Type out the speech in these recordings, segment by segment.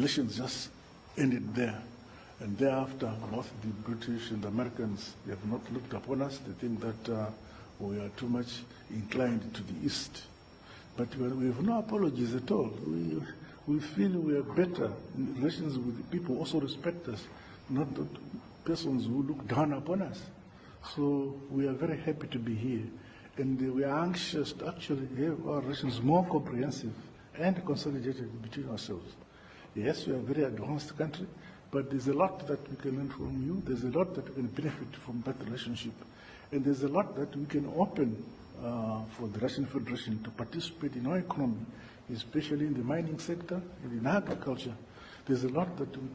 relations just ended there. And thereafter, both the British and the Americans, they have not looked upon us. They think that we are too much inclined to the east. But we have no apologies at all. We feel we are better in relations with the people who also respect us, not the persons who look down upon us. So we are very happy to be here. And we are anxious to actually have our relations more comprehensive and consolidated between ourselves. Yes, we are a very advanced country, but there's a lot that we can learn from you. There's a lot that we can benefit from that relationship. And there's a lot that we can open for the Russian Federation to participate in our economy, especially in the mining sector and in agriculture. There's a lot that we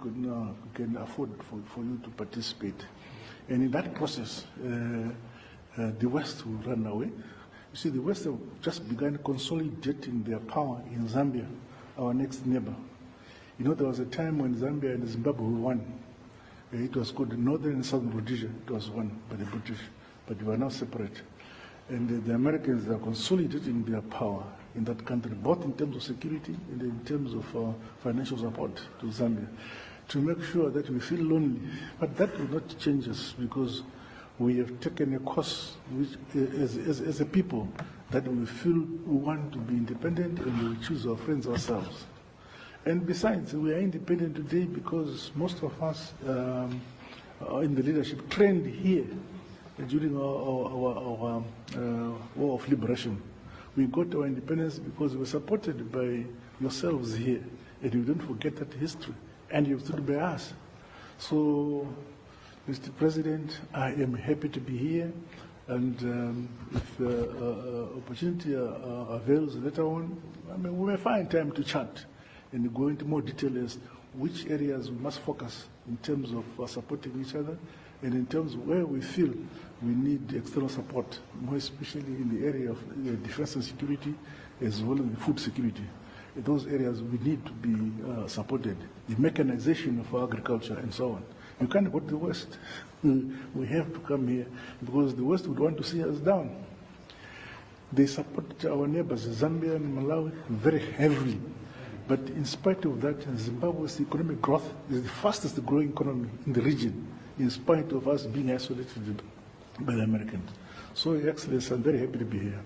can afford for you to participate. And in that process, the West will run away. You see, the West have just begun consolidating their power in Zambia, our next neighbor. You know, there was a time when Zambia and Zimbabwe won. It was called Northern and Southern Rhodesia. It was won by the British, but they were now separate. And the Americans are consolidating their power in that country, both in terms of security and in terms of financial support to Zambia, to make sure that we feel lonely. But that will not change us, because we have taken a course which, as a people, that we feel we want to be independent, and we choose our friends ourselves. And besides, we are independent today because most of us in the leadership trained here during our war of liberation. We got our independence because we were supported by yourselves here, and you don't forget that history, and you stood by us. So, Mr. President, I am happy to be here, and if opportunity avails later on, I mean, we may find time to chat and go into more detail as which areas we must focus in terms of supporting each other, and in terms of where we feel we need external support, more especially in the area of defense and security, as well as food security. In those areas we need to be supported, the mechanization of our agriculture and so on. You can't go to the West. We have to come here because the West would want to see us down. They support our neighbors, Zambia and Malawi, very heavily. But in spite of that, Zimbabwe's economic growth is the fastest growing economy in the region, in spite of us being isolated by the Americans. So, Your Excellency, I'm very happy to be here.